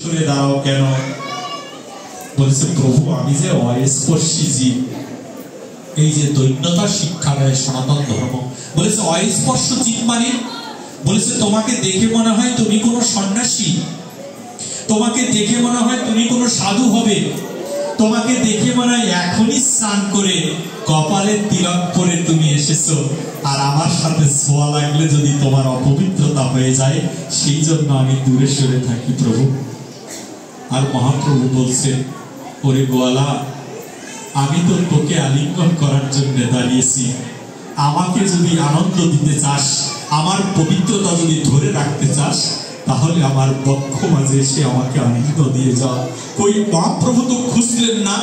সরে দাঁড়াও কেন? বলেছে প্রভু আমি যে অস্পর্শী জীব। এই যে দৈন্যতা শিক্ষা দেয় সনাতন ধর্ম। বলেছে অস্পর্শ জীব মানে, বলেছে তোমাকে দেখে মনে হয় তুমি কোনো সন্ন্যাসী, তোমাকে দেখে মনে হয় তুমি কোনো সাধু হবে, তোমাকে দেখে মনে হয় এখনই স্নান করে কপালে তিলক পরে তুমি এসেছো, আর আমার সাথে ছোঁয়া লাগলে যদি তোমার অপবিত্রতা হয়ে যায়, সেই জন্য আমি দূরে সরে থাকি প্রভু। আর মহাপ্রভু বলছে ওরে গোয়ালা, আমি তো তোকে আলিঙ্গন করার জন্য দাঁড়িয়েছি, আমাকে যদি আনন্দ দিতে চাস, আমার পবিত্রতা যদি ধরে রাখতে চাস, তাহলে আমার বক্ষ মাঝে এসে আমাকে আনন্দ দিয়ে যাও। কই মহাপ্রভু তো খুঁজলেন না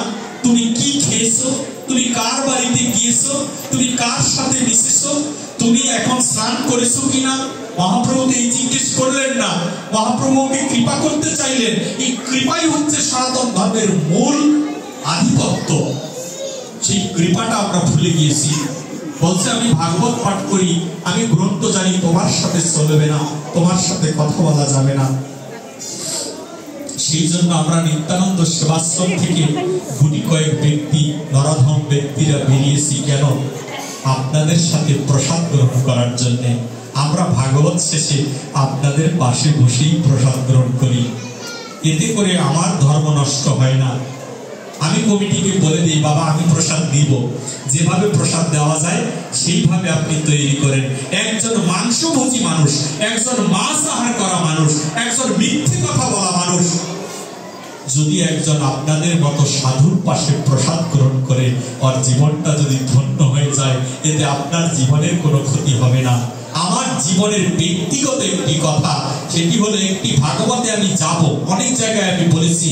তুমি কি খেয়েছো, তুমি কার বাড়িতে গিয়েছো, তুমি কার সাথে মিশেছো, তুমি এখন স্নান করেছো কিনা, মহাপ্রভুকে এই জিজ্ঞেস করলেন না। মহাপ্রভুকে কৃপা করতে চাইলেন। এই কৃপাই হচ্ছে সনাতন ধর্মের মূল আধিপত্য। সেই কৃপাটা আমরা ভুলে গিয়েছি। বলছে আমি ভাগবত পাঠ করি, আমি গ্রন্থ জানি, তোমার সাথে চলবে না, তোমার সাথে কথা বলা যাবে না। সেই জন্য আমরা নিত্যানন্দ সেবাশ্রম থেকে গুটি কয়েক ব্যক্তি, নরাধম ব্যক্তিরা বেরিয়েছি। কেন? আপনাদের সাথে প্রসাদ গ্রহণ করার জন্য। আমরা ভাগবত শেষে আপনাদের পাশে বসেই প্রসাদ গ্রহণ করি। এতে করে আমার ধর্ম নষ্ট হয় না। আমি কমিটিকে বলে দিই, বাবা আমি প্রসাদ দিব, যেভাবে প্রসাদ দেওয়া যায় সেইভাবে আপনি তৈরি করেন। একজন মাংসভোজী মানুষ, একজন মাছ আহার করা মানুষ, একজন মিথ্যে কথা বলা মানুষ যদি একজন আপনাদের মতো সাধুর পাশে প্রসাদ গ্রহণ করে, আর জীবনটা যদি ধন্য হয়ে যায়, এতে আপনার জীবনের কোনো ক্ষতি হবে না। আমার জীবনের ব্যক্তিগত একটি কথা, সেটি হলো একটি ভাগবতে আমি যাব, অনেক জায়গায় আমি বলেছি,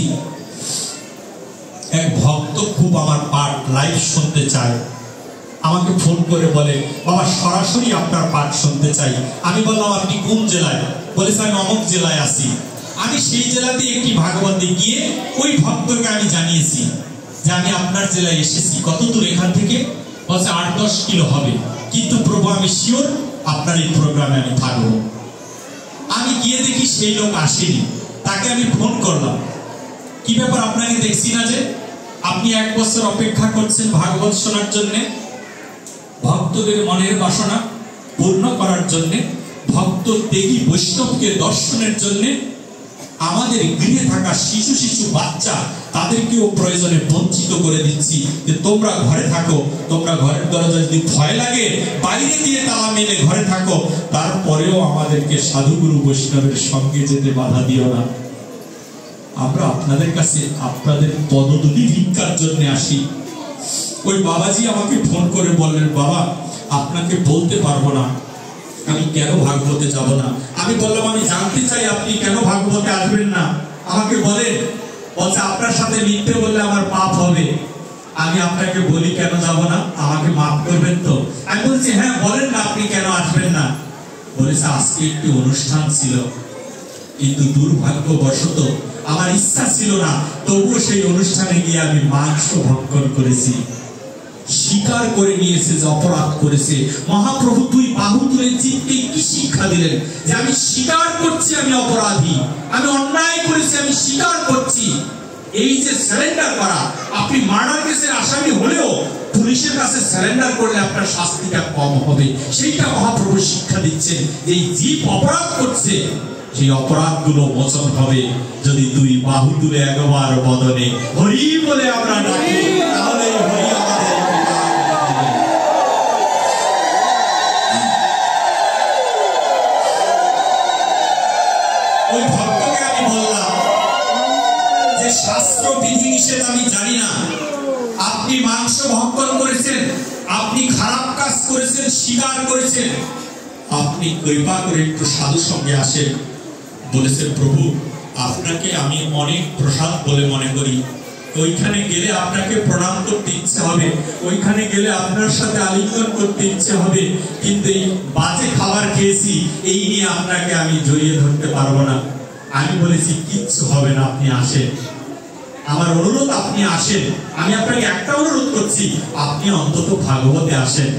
এক ভক্ত খুব আমার পাঠ লাইভ শুনতে চায়, আমাকে ফোন করে বলে বাবা সরাসরি আপনার পাঠ শুনতে চাই। আমি বললাম আপনি কোন জেলায়? বলেছে আমি অমুক জেলায় আছি। আমি সেই জেলাতে একটি ভাগবতে গিয়ে ওই ভক্তকে আমি জানিয়েছি যে আমি আপনার জেলায় এসেছি। কত দূর এখান থেকে? বলছে 8-10 কিলো হবে, কিন্তু প্রভু আমি শিওর আপনার এই প্রোগ্রামে আমি থাকবো। আমি গিয়ে দেখি সেই লোক আসেনি। তাকে আমি ফোন করলাম, কি ব্যাপার আপনাকে দেখছি না যে? আপনি 1 বছর অপেক্ষা করছেন ভাগবত শোনার জন্য, ভক্তদের মনের বাসনা পূর্ণ করার জন্য, ভক্ত ত্যাগী বৈষ্ণবকে দর্শনের জন্য। আমাদের গৃহে থাকা শিশু শিশু বাচ্চা, তাদেরকেও প্রয়োজনে বঞ্চিত করে দিচ্ছি যে তোমরা ঘরে থাকো, তোমরা ঘরের দরজা যদি ভয় লাগে বাইরে দিয়ে তালা মেলে ঘরে থাকো, তারপরেও আমাদেরকে সাধুগুরু বৈষ্ণবের সঙ্গে যেতে বাধা দিও না। আমরা আপনাদের কাছে আপনাদের পদধূলি ভিক্ষার জন্য আসি। ওই বাবাজি আমাকে ফোন করে বললেন, বাবা আপনাকে বলতে পারবো না আমি কেন ভাগবতে যাব না। আমি বললাম আমি জানতে চাই আপনি কেন ভাগবতে আসবেন না, আমাকে বলেন। বলছে আপনার সাথে মিথ্যে বললে আমার পাপ হবে। আমি আপনাকে বলি কেন যাব না, আমাকে মাফ করবেন তো? আমি বলছি হ্যাঁ বলেন না আপনি কেন আসবেন না। বলেছে আজকে একটি অনুষ্ঠান ছিল, কিন্তু দুর্ভাগ্যবশত আমার ইচ্ছা ছিল না, তবুও সেই অনুষ্ঠানে গিয়ে আমি মাংস ভক্ষণ করেছি। স্বীকার করে নিয়েছে যে অপরাধ করেছে। মহাপ্রভু দুই বাহু তুলে জীবকে কি শিক্ষা দিলেন যে আমি স্বীকার করছি আমি অপরাধী, আমি অন্যায় করেছি, আমি স্বীকার করছি। এই যে সারেন্ডার করা, আপনি মার্ডার কেসের আসামি হলেও পুলিশের কাছে সারেন্ডার করলে আপনার শাস্তিটা কম হবে, সেইটা মহাপ্রভু শিক্ষা দিচ্ছেন। এই জীব অপরাধ করছে, সেই অপরাধগুলো মোচন হবে যদি দুই বাহু তুলে একবার বদনে হরি বলে আমরা ডাকি, তাহলে হরি আমাদের। ওই ভক্তকে আমি বললাম যে শাস্ত্র বিধি নিষেধ আমি জানি না, আপনি মাংস ভক্ষণ করেছেন, আপনি খারাপ কাজ করেছেন, স্বীকার করেছেন, আপনি কৃপা করে একটু সাধু সঙ্গে আসেন। বলেছেন প্রভু আপনাকে আমি অনেক প্রসাদ বলে মনে করি, ওইখানে গেলে আপনাকে প্রণাম করতে ইচ্ছে হবে, ওইখানে গেলে আপনার সাথে আলিঙ্গন করতে ইচ্ছে হবে, কিন্তু এই বাজে খাবার খেয়েছি এই নিয়ে আপনাকে আমি জড়িয়ে ধরতে পারবো না। আমি বলেছি কিচ্ছু হবে না, আপনি আসেন, আমার অনুরোধ আপনি আসেন। আমি আপনাকে একটা অনুরোধ করছি, আপনি অন্তত ভাগবতে আসেন।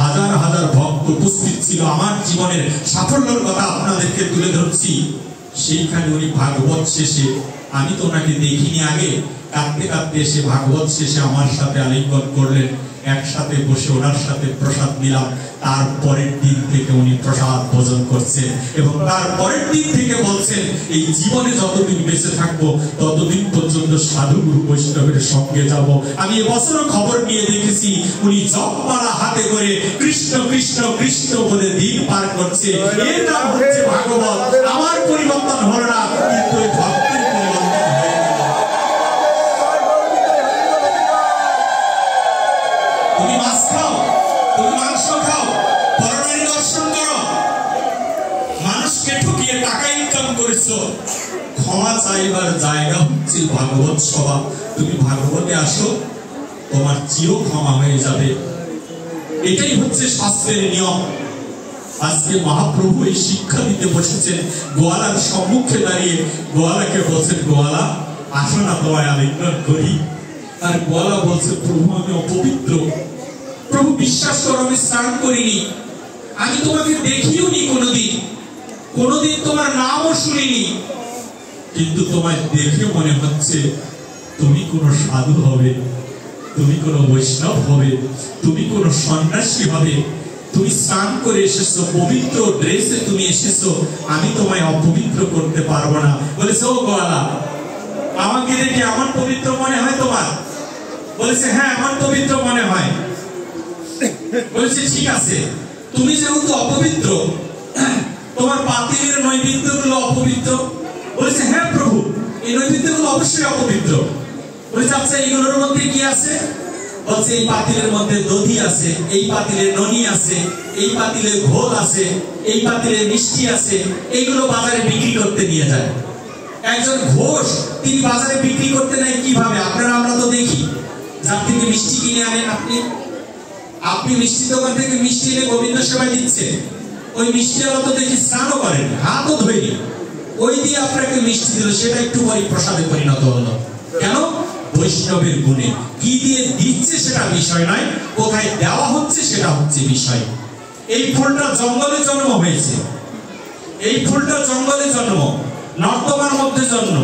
হাজার হাজার ভক্ত উপস্থিত ছিল। আমার জীবনের সাফল্যের কথা আপনাদেরকে তুলে ধরছি। সেইখানে উনি ভাগবত শেষে, আমি তো ওনাকে দেখিনি আগে, কাঁদতে কাঁদতে এসে ভাগবত শেষে আমার সাথে আলিঙ্গন করলেন, একসাথে বসে ওনার সাথে প্রসাদ নিলাম। তারপরের দিন থেকে উনি প্রসাদ ভোজন করছেন এবং তারপরের দিন থেকে বলছেন এই জীবনে যতদিন বেঁচে থাকবো ততদিন পর্যন্ত সাধুগুরু বৈষ্ণবের সঙ্গে যাব। আমি এবছরও খবর নিয়ে দেখেছি উনি জপমালা হাতে করে কৃষ্ণ কৃষ্ণ কৃষ্ণ বলে দিন পার করছে। এর নাম হচ্ছে ভাগবত। আমার পরিবর্তন হলো না, কিন্তু ওই ভক্তের পরিবর্তন হয়ে গেল। তুমি মাছ খাও, তুমি মাংস খাও, পরনারী দর্শন করো, মানুষকে ঠকিয়ে টাকা ইনকাম করেছো, ক্ষমা চাইবার জায়গা হচ্ছে ভাগবত সভা। তুমি ভাগবতে আসো, তোমার চির ক্ষমা হয়ে যাবে। এটাই হচ্ছে শাস্ত্রের নিয়ম। আজকে মহাপ্রভু এই শিক্ষা দিতে বসেছেন। গোয়ালার সম্মুখে দাঁড়িয়ে গোয়ালাকে বলছেন, গোয়ালা আসো না তোমায় আলিঙ্গন করি। আর গোয়ালা বলছে, প্রভু আমি অপবিত্র। প্রভু বিশ্বাস করো আমি স্নান করিনি, আমি তোমাকে দেখিও নি কোনোদিন, কোনোদিন তোমার নামও শুনিনি, কিন্তু তোমায় দেখে মনে হচ্ছে তুমি কোনো সাধু হবে, তুমি কোনো বৈষ্ণব হবে, তুমি কোনো সন্ন্যাসী হবে। তুমি স্নান করে এসেছো, পবিত্র ড্রেসে তুমি এসেছো, আমি তোমায় অপবিত্র করতে পারবো না। বলেছে, ও গোয়ালা আমাকে দেখে আমার পবিত্র মনে হয় তোমার? বলেছে, হ্যাঁ আমার পবিত্র মনে হয়। বলেছে, ঠিক আছে, তুমি যেহেতু অপবিত্র, তোমার পাতিলের নৈবেদ্য গুলো অপবিত্র। বলেছে, হ্যাঁ প্রভু এই নৈবেদ্য গুলো অবশ্যই অপবিত্র। বলেছে, আচ্ছা এইগুলোর মধ্যে কি আছে? বলছে, এই পাতিলের মধ্যে দধি আছে, এই পাতিলে ননি আছে, এই পাতিলে ঘোল আছে, এই পাতিলে মিষ্টি আছে। এইগুলো বাজারে বিক্রি করতে নিয়ে যায়। একজন ঘোষ তিনি বাজারে বিক্রি করতে নেয় কিভাবে? আপনারা আমরা তো দেখি, যার থেকে মিষ্টি কিনে আনেন আপনি মিষ্টি দোকান থেকে মিষ্টি এনে গোবিন্দ সেবায় দিচ্ছে, ওই মিষ্টি আলো তো দেখি স্নানও করেন, হাতও ধোয়নি, ওই দিয়ে আপনাকে মিষ্টি দিল, সেটা একটু পরে প্রসাদে পরিণত হলো। কেন? বৈষ্ণবের গুণে। কি দিয়ে দিচ্ছে সেটা বিষয় নয়, কোথায় দেওয়া হচ্ছে সেটা হচ্ছে বিষয়। এই ফুলটা জঙ্গলে জন্ম হয়েছে, এই ফুলটা জঙ্গলে জন্ম, নর্দমার মধ্যে জন্ম,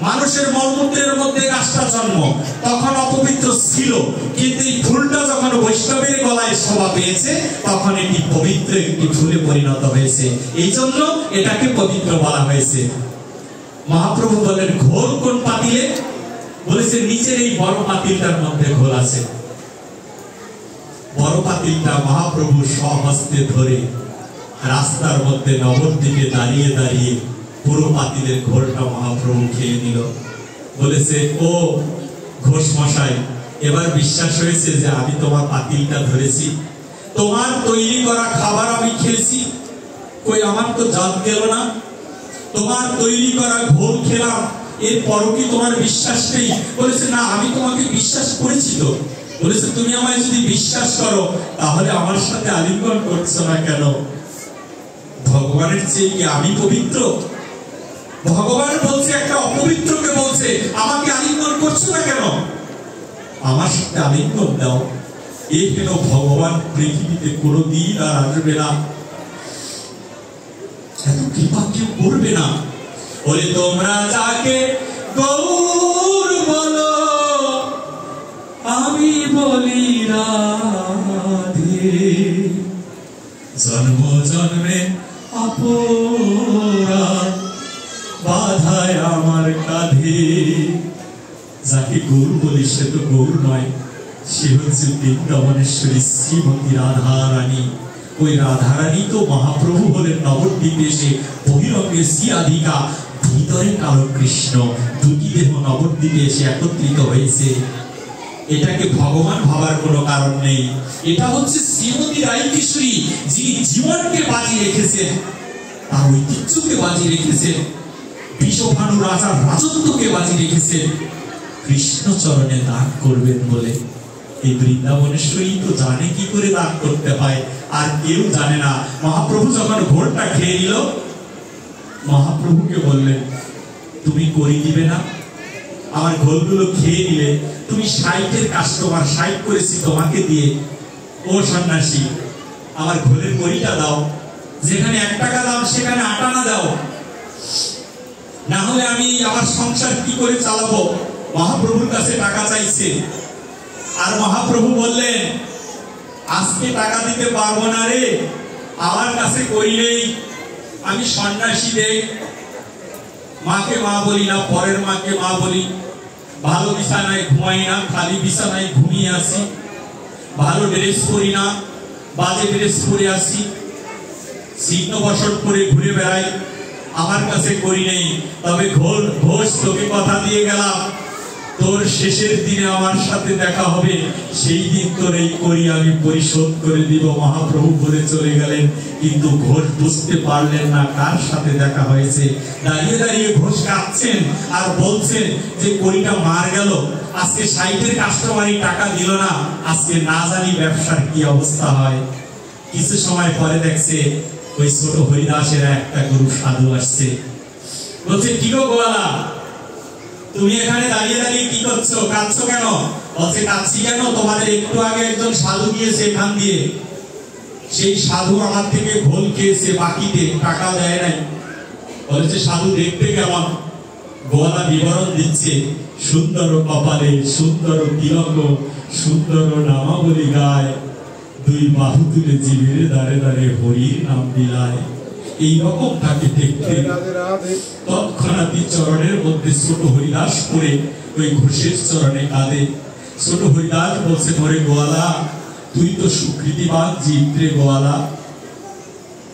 মানুষের মলমূত্রের মধ্যে গাছটা জন্ম, তখন অপবিত্র ছিল, কিন্তু এই ফুলটা যখন বৈষ্ণবের গলায় শোভা পেয়েছে তখন এটি পবিত্র একটি ফুলে পরিণত হয়েছে। এই জন্য এটাকে পবিত্র বলা হয়েছে। মহাপ্রভু বলেন, ঘোল কোন পাতিলে? বলেছে, নিচের এই বড় পাতিলটার মধ্যে ঘোল আছে। বড় পাতিলটা মহাপ্রভু স্বহস্তে ধরে রাস্তার মধ্যে নবদ্বীপে দাঁড়িয়ে দাঁড়িয়ে পুরো পাতিলের ঘোলটা মহাপ্রভু খেয়ে নিল। বলেছে, ও ঘোষ মশাই, এবার বিশ্বাস হয়েছে যে আমি তোমার পাতিলটা ধরেছি, তোমার তৈরি করা খাবার আমি খেয়েছি, কই আমার তো জাত গেল না। তোমার তৈরি করা ঘোল খেলাম, এরপরও কি তোমার বিশ্বাস নেই? বলেছে, না আমি তোমাকে বিশ্বাস করেছি তো। বলেছে, তুমি আমায় যদি বিশ্বাস করো তাহলে আমার সাথে আলিঙ্গন করছো না কেন? ভগবানের চেয়ে কি আমি পবিত্র? ভগবান বলছে একটা অপবিত্রকে বলছে আমাকে আলিঙ্গন করছো না কেন? আমার সাথে আলিঙ্গন দাও। এ কেন ভগবান পৃথিবীতে কোনোদিন আর আসবে না, এত কৃপা কেউ করবে না। বলে, তোমরা যাকে গৌর বলো আমি বলি রাধে, জন্ম জন্মে অপরাধ বাধায় আমার কাঁধে। যাকে গৌর বলি সে তো গৌর নয়, সে হচ্ছে বৃন্দাবনেশ্বরী শ্রীমতী রাধারানী। ওই রাধারানী তো মহাপ্রভু হলেন নবদ্বীপে এসে বহিরঙ্গে শ্রীরাধিকা, ভিতরে কালো কৃষ্ণ, দুটি দেহ নবদ্বীপে এসে একত্রিত হয়েছে। এটাকে ভগবান ভাবার কোনো কারণ নেই। এটা হচ্ছে শ্রীমতী রাই কিশোরী, যিনি জীবনকে বাজি রেখেছেন, তার ঐতিহ্যকে বাজি রেখেছেন, বিশ্বভানু রাজার রাজত্বকে বাজি রেখেছেন, কৃষ্ণ চরণে দান করবেন বলে। এই বৃন্দাবনেশ্বরী তো জানে কি করে দান করতে হয়, আর কেউ জানে না। মহাপ্রভু যখন ঘোরটা খেয়ে নিল, মহাপ্রভুকে বললেন, তুমি করি দিবে না? আমার ঘোলগুলো খেয়ে নিলে তুমি 60-এর কাস্টমার, 60 করেছি তোমাকে দিয়ে। ও সন্ন্যাসী, আমার ঘোলের করিটা দাও, যেখানে 1 টাকা দাম সেখানে 8 আনা দাও। না হলে আমি আমার সংসার কি করে চালাবো। মহাপ্রভুর কাছে টাকা চাইছে, আর মহাপ্রভু বললেন আজকে টাকা দিতে পারবো না রে, আমার কাছে করি নেই, আমি সন্ন্যাসী দেই, মাকে মা বলি না, পরের মাকে মা বলি, ভালো বিছানায় ঘুমাই না, খালি বিছানায় ঘুমিয়ে আসি, ভালো ড্রেস পরি না, বাজে ড্রেস পরে আসি, ছিন্ন বসত করে ঘুরে বেড়াই, আমার কাছে করি নেই। তবে ঘোষ তোকে কথা দিয়ে গেলাম, তোর শেষের দিনে আমার সাথে দেখা হবে, সেই দিন তোর এই করি আমি পরিশোধ করে দিব। মহাপ্রভু বলে চলে গেলেন, কিন্তু ঘোষ বুঝতে পারলেন না কার সাথে দেখা হয়েছে। দাঁড়িয়ে দাঁড়িয়ে ঘোষ কাঁদছেন আর বলছেন যে করিটা মার গেল, আজকে 60 কাস্টমারই টাকা দিল না, আজকে না জানি ব্যবসার কি অবস্থা হয়। কিছু সময় পরে দেখছে ওই ছোট হরিদাসের একটা গরু সাধু আসছে, বলছে কি গো গোয়ালা, তুমি এখানে দাঁড়িয়ে দাঁড়িয়ে কি করছো, কাঁদছো কেন? বলছে কাঁদছি কেন, তোমাদের একটু আগে একজন সাধু গিয়েছে এখান দিয়ে, সেই সাধু আমার থেকে ভোল খেয়েছে, বাকিতে টাকা দেয় নাই। বলেছে সাধু দেখতে কেমন? গোয়ালা বিবরণ দিচ্ছে, সুন্দর কপালে সুন্দর তিলক, সুন্দর নামাবলী গায়, দুই বাহু তুলে জীবের দাঁড়ে দাঁড়ে হরির নাম বিলায়। এইরকম তাকে দেখতে তৎক্ষণাৎ চরণের মধ্যে ছোট হরিদাস পড়ে ওই ঘোষের চরণে কাঁদে। ছোট হরিদাস বলছে, ওরে গোয়ালা, তুই তো সুকৃতিবান জীব রে গোয়ালা,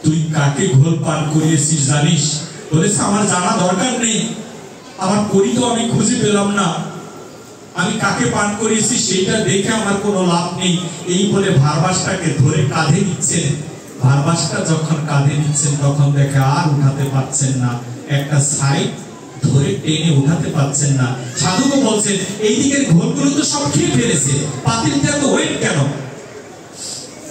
তুই কাকে ঘোল পান করিয়েছিস জানিস? বলেছে আমার জানা দরকার নেই, আমার করি তো আমি খুঁজে পেলাম না, আমি কাকে পান করিয়েছি সেইটা দেখে আমার কোনো লাভ নেই। এই বলে ভারবাসটাকে ধরে কাঁধে নিচ্ছেন। ভারবাসটা যখন কাঁধে নিচ্ছেন তখন দেখে আর উঠাতে পারছেন না, একটা সাইড ধরে টেনে উঠাতে পারছেন না। সাধুকে বলছেন এই দিকের ঘোলগুলো তো সব খেয়ে ফেলেছে, পাতিলটা তো ওয়েট কেন?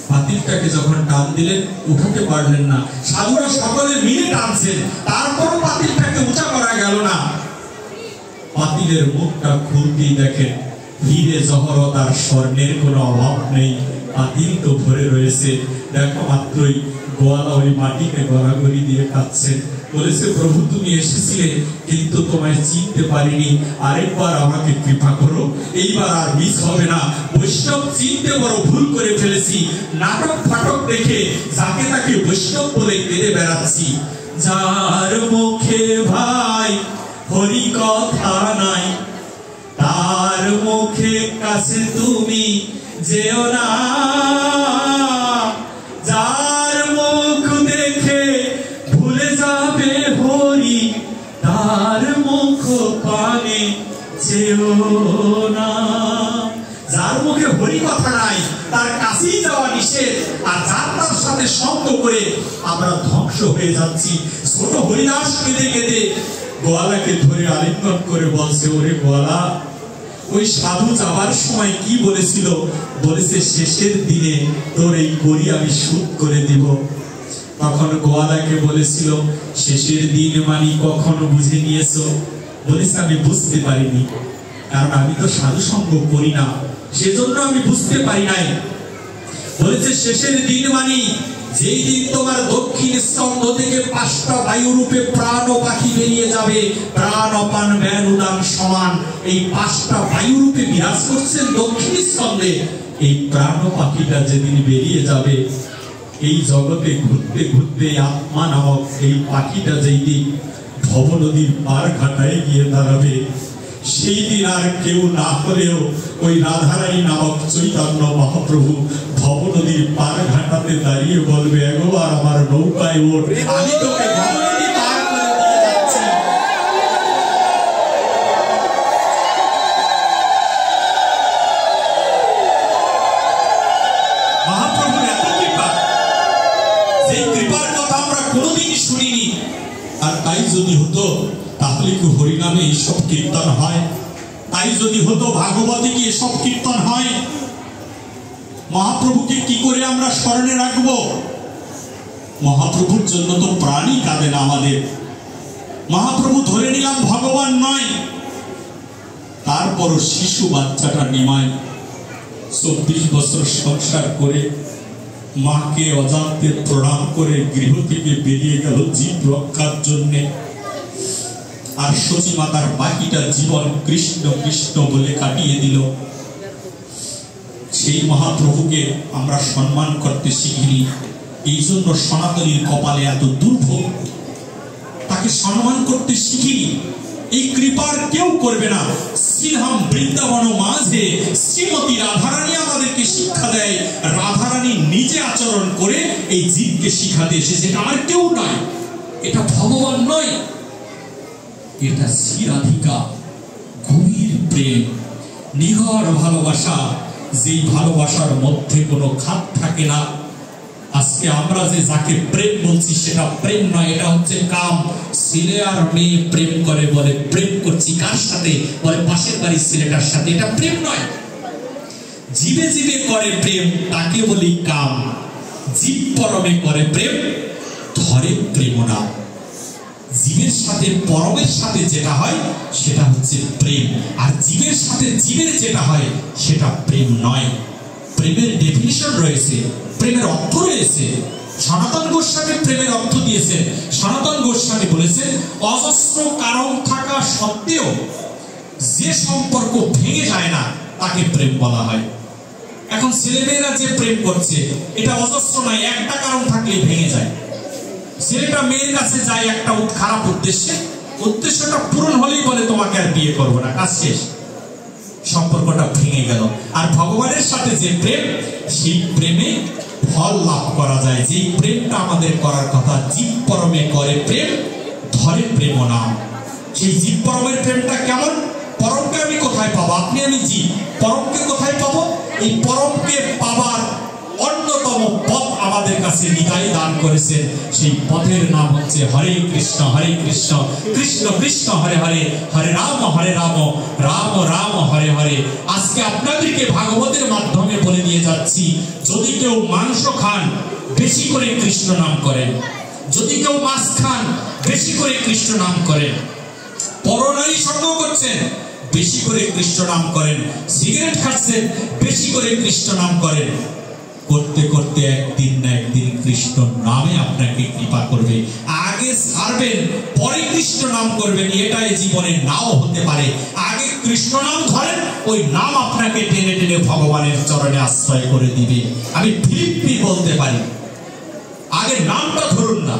পাতিলটাকে যখন টান দিলেন উঠাতে পারলেন না, সাধুরা সকলে মিলে টানছেন, তারপরও পাতিলটাকে উঁচা করা গেল না। পাতিলের মুখটা খুলতেই দেখেন হীরে জহরত আর স্বর্ণের কোনো অভাব নেই, পাতিল তো ভরে রয়েছে। দেখো মাত্রই গোয়ালা ওই মাটিতে গড়াগড়ি দিয়ে কাঁদছেন, বলেছে প্রভু তুমি এসেছিলে কিন্তু তোমায় চিনতে পারিনি, আরেকবার আমাকে কৃপা করো, এইবার আর মিস হবে না। বৈষ্ণব চিনতে বড় ভুল করে ফেলেছি, নাটক ফাটক দেখে যাকে তাকে বৈষ্ণব বলে কেঁদে বেড়াচ্ছি। যার মুখে ভাই হরি কথা নাই, তার মুখে কাছে তুমি যেও না, যার মুখ দেখে ভুলে যাবে হরি, তার মুখ পানে যেও না। যার মুখে হরি কথা নাই তার কাছেই যাওয়া নিষেধ, আর যার তার সাথে সঙ্গ করে আমরা ধ্বংস হয়ে যাচ্ছি। ছোট হরিদাস কেঁদে কেঁদে গোয়ালাকে ধরে আলিঙ্গন করে বলছে, ওরে গোয়ালা, ওই সাধু যাবার সময় কি বলেছিল? বলেছে শেষের দিনে তোর এই করি আমি শোধ করে দিব। তখন গোয়ালাকে বলেছিল শেষের দিন মানে কখনো বুঝে নিয়েছো? বলেছে আমি বুঝতে পারিনি, কারণ আমি তো সাধু সঙ্গ করি না, সেজন্য আমি বুঝতে পারি নাই। বলেছে শেষের দিন মানে যেই দিন তোমার দক্ষিণ স্তম্ভ থেকে 5টা বায়ু রূপে প্রাণ ও পাখি বেরিয়ে যাবে, প্রাণ অপান ব্যান উদান সমান, এই 5টা বায়ু রূপে বিরাজ করছেন দক্ষিণ স্তম্ভে। এই প্রাণ ও পাখিটা যেদিন বেরিয়ে যাবে, এই জগতে ঘুরতে ঘুরতে আত্মা নামক এই পাখিটা যেই দিন ভব নদীর পার ঘাটায় গিয়ে দাঁড়াবে, সেই দিন আর কেউ না হলেও ওই রাধারানী নামক চৈতন্য মহাপ্রভু ভব নদীর পার ঘাটাতে দাঁড়িয়ে বলবে, একবার আমার নৌকায় ওঠ, আমি তোকে ভব নদী পার করে দিয়ে যাচ্ছি। মহাপ্রভুর এত কৃপা, সেই কৃপার কথা আমরা কোনোদিনই শুনিনি। আর তাই যদি হতো তাহলে কি হরিনামে এসব কীর্তন হয়? তাই যদি হতো ভাগবতে কি এসব কীর্তন হয়? মহাপ্রভুকে কি করে আমরা স্মরণে রাখবো? মহাপ্রভুর জন্য তো প্রাণই কাঁদে না আমাদের। মহাপ্রভু ধরে নিলাম ভগবান নয়, তারপরও শিশু বাচ্চাটা নিমায় 24 বছর সংসার করে মাকে অজান্তে প্রণাম করে গৃহ থেকে বেরিয়ে গেল জীব রক্ষার জন্যে। আর সচিমাতার বাকিটা জীবন কৃষ্ণ কৃষ্ণ বলে কাটিয়ে দিল। সেই মহাপ্রভুকে আমরা সম্মান করতে শিখিনি, এই জন্য সনাতনীর কপালে এত দুর্ভোগ। তাকে সম্মান করতে শিখিনি, এই কৃপার কেউ করবে না। শ্রীধাম বৃন্দাবন মাঝে শ্রীমতী রাধারানী আমাদেরকে শিক্ষা দেয়, রাধারানী নিজে আচরণ করে এই জীবকে শিখাতে এসেছে। আর কেউ নয়, এটা ভগবান নয়, এটা শ্রী রাধিকা। গভীর প্রেম, নিগড় ভালোবাসা, যেই ভালোবাসার মধ্যে কোনো খাত থাকে না। আজকে আমরা যে যাকে প্রেম বলছি সেটা প্রেম নয়, এটা হচ্ছে কাম। ছেলে আর মেয়ে প্রেম করে, বলে প্রেম করছি কার সাথে, বলে পাশের বাড়ির ছেলেটার সাথে, এটা প্রেম নয়। জীবে জীবে করে প্রেম, তাকে বলি কাম। জীব পরমে করে প্রেম, ধরে প্রেম না। জীবের সাথে পরমের সাথে যেটা হয় সেটা হচ্ছে প্রেম, আর জীবের সাথে জীবের যেটা হয় সেটা প্রেম নয়। প্রেমের ডেফিনিশন রয়েছে, প্রেমের অর্থ রয়েছে। সনাতন গোস্বামী প্রেমের অর্থ দিয়েছেন। সনাতন গোস্বামী বলেছেন, অজস্র কারণ থাকা সত্ত্বেও যে সম্পর্ক ভেঙে যায় না তাকে প্রেম বলা হয়। এখন ছেলেমেয়েরা যে প্রেম করছে এটা অজস্র নয়, একটা কারণ থাকলে ভেঙে যায়। ছেলেটা মেয়ের কাছে যায় একটা খারাপ উদ্দেশ্যে, উদ্দেশ্যটা পূরণ হলেই বলে তোমাকে আর বিয়ে করবো না, কাজ শেষ, সম্পর্কটা ভেঙে গেল। আর ভগবানের সাথে যে প্রেম, সেই প্রেমে ফল লাভ করা যায়। যেই প্রেমটা আমাদের করার কথা, জীব পরমে করে প্রেম, ধরে প্রেম নাম। সেই জীব পরমের প্রেমটা কেমন? পরমকে আমি কোথায় পাবো? আপনি আমি জীব, পরমকে কোথায় পাবো? এই পরমকে পাবার অন্যতম পথ আমাদের কাছে নিতাই দান করেছেন। সেই পথের নাম হচ্ছে হরে কৃষ্ণ কৃষ্ণ কৃষ্ণ হরে হরে, হরে রাম রাম রাম হরে হরে। আজকে আপনাদেরকে ভাগবতের মাধ্যমে বলে দিয়ে যাচ্ছি, যদি কেউ মাংস খান বেশি করে কৃষ্ণ নাম করেন, যদি কেউ মাছ খান বেশি করে কৃষ্ণ নাম করেন, পরনারী সঙ্গ করছেন বেশি করে কৃষ্ণ নাম করেন, সিগারেট খাচ্ছেন বেশি করে কৃষ্ণ নাম করেন, করতে করতে একদিন না একদিন কৃষ্ণ নামে আপনাকে কৃপা করবে। আগে ছাড়বেন পরে কৃষ্ণ নাম করবেন, এটাই জীবনে নাও হতে পারে। আগে কৃষ্ণ নাম ধরেন, ওই নাম আপনাকে টেনে টেনে ভগবানের চরণে আশ্রয় করে দিবে। আমি ফিলিপি বলতে পারি, আগে নামটা ধরুন না।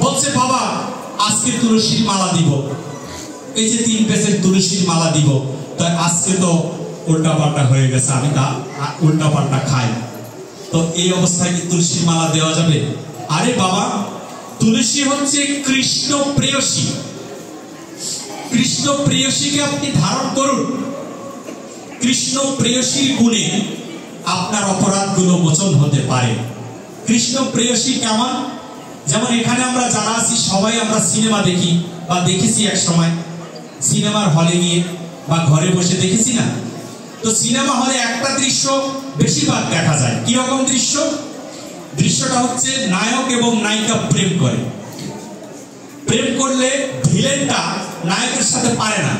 বলছে বাবা আজকে তুলসীর মালা দিব, এই যে 3 পেজের তুলসীর মালা দিব, তাই আজকে তো উল্টা পাল্টা হয়ে গেছে, আমি তা উল্টা পাল্টা খাই, তো এই অবস্থায় কি তুলসীর মালা দেওয়া যাবে? আরে বাবা, তুলসী হচ্ছে কৃষ্ণ প্রেয়সী। কৃষ্ণ প্রেয়সীকে আপনি ধারণ করুন। কৃষ্ণ প্রেয়সীর গুণে আপনার অপরাধগুলো মোচন হতে পারে। কৃষ্ণ প্রেয়সী কেমন? যেমন এখানে আমরা যারা আছি সবাই আমরা সিনেমা দেখি বা দেখেছি এক সময়, সিনেমার হলে গিয়ে বা ঘরে বসে দেখেছি না? তো সিনেমা হলে একটা দৃশ্য বেশিরভাগ দেখা যায়। কি রকম দৃশ্য? দৃশ্যটা হচ্ছে নায়ক এবং নায়িকা প্রেম করে। প্রেম করলে ভিলেনটা নায়কের সাথে পারে না,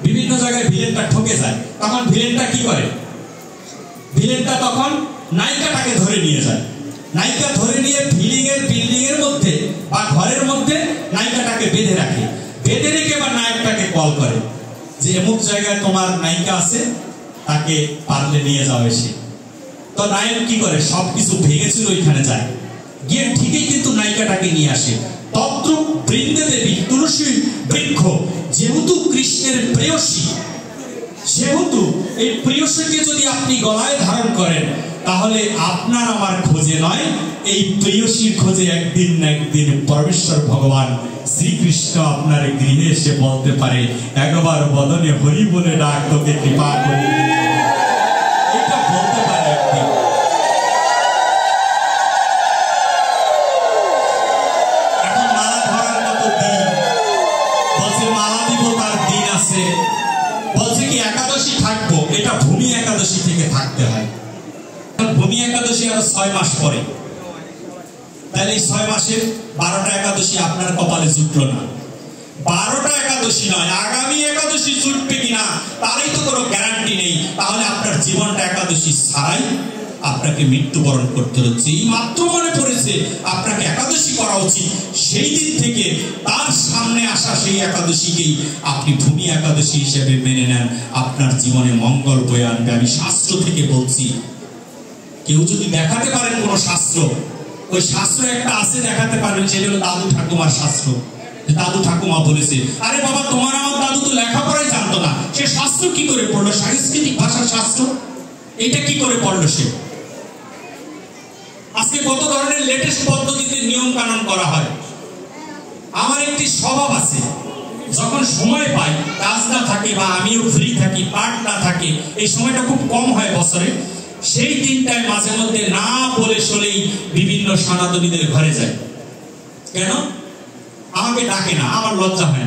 বিভিন্ন জায়গায় ভিলেনটা ঠকে যায়। তখন ভিলেনটা কি করে? ভিলেনটা তখন নায়িকাটাকে ধরে নিয়ে যায়। নায়িকা ধরে নিয়ে বিল্ডিং এর মধ্যে বা ঘরের মধ্যে নায়িকাটাকে বেঁধে রাখে। বেঁধে রেখে বা নায়কটাকে কল করে যে এমুক জায়গায় তোমার নায়িকা আছে, তাকে পারলে নিয়ে যাও এসে। তো নায়ক কি করে? সবকিছু ভেঙেছিল ওইখানে যায়, গিয়ে ঠিকই কিন্তু নায়িকাটাকে নিয়ে আসে। তদ্রূপ বৃন্দে দেবী তুলসী বৃক্ষ যেহেতু কৃষ্ণের প্রেয়সী, সেহেতু এই প্রেয়সীকে যদি আপনি গলায় ধারণ করেন, তাহলে আপনার আমার খোঁজে নয়, এই প্রেয়সীর খোঁজে একদিন না একদিন পরমেশ্বর ভগবান শ্রীকৃষ্ণ আপনার গৃহে এসে বলতে পারে, একবার বদনে হরি বলে ডাক, তোকে কৃপা করে এটা বলতে পারে একদিন। এখন মালা ধরার মতো দিন, বলছে মালা দিব তার দিন আছে, বলছে কি একাদশী থাকবো, এটা ভূমি একাদশী থেকে থাকতে হয়। ভূমি একাদশী আরো 6 মাস পরে, তাহলে এই 6 মাসের 12টা একাদশী আপনার কপালে জুটলো না। 12টা একাদশী নয়, আগামী একাদশী জুটবে কিনা তারই তো কোনো গ্যারান্টি নেই। তাহলে আপনার জীবনটা একাদশী ছাড়াই আপনাকে মৃত্যুবরণ করতে হচ্ছে। এই মাত্র মনে পড়েছে আপনাকে একাদশী করা উচিত, সেই দিন থেকে তার সামনে আসা সেই একাদশীকেই আপনি ভূমি একাদশী হিসেবে মেনে নেন, আপনার জীবনে মঙ্গল বয়ে আনবে। আমি শাস্ত্র থেকে বলছি, কেউ যদি দেখাতে পারেন কোন শাস্ত্র, ওই শাস্ত্র একটা আছে দেখাতে পারবেন, সেটা হলো দাদু ঠাকুমার শাস্ত্র। দাদু ঠাকুমা বলেছে, আরে বাবা তোমার আমার দাদু তো লেখাপড়াই জানতো না, সে শাস্ত্র কি করে পড়লো? সাংস্কৃতিক ভাষার শাস্ত্র, এটা কি করে পড়লো সে? আজকে কত ধরনের লেটেস্ট পদ্ধতিতে নিয়ম কানুন করা হয়। আমার একটি স্বভাব আছে, যখন সময় পাই, কাজ না থাকে বা আমিও ফ্রি থাকি, পাঠ না থাকে, এই সময়টা খুব কম হয় বছরে, সেই দিনটায় মাঝে মধ্যে না বলে চলেই বিভিন্ন সনাতনীদের ঘরে যায়। কেন? আমাকে ডাকে না, আমার লজ্জা হয় না।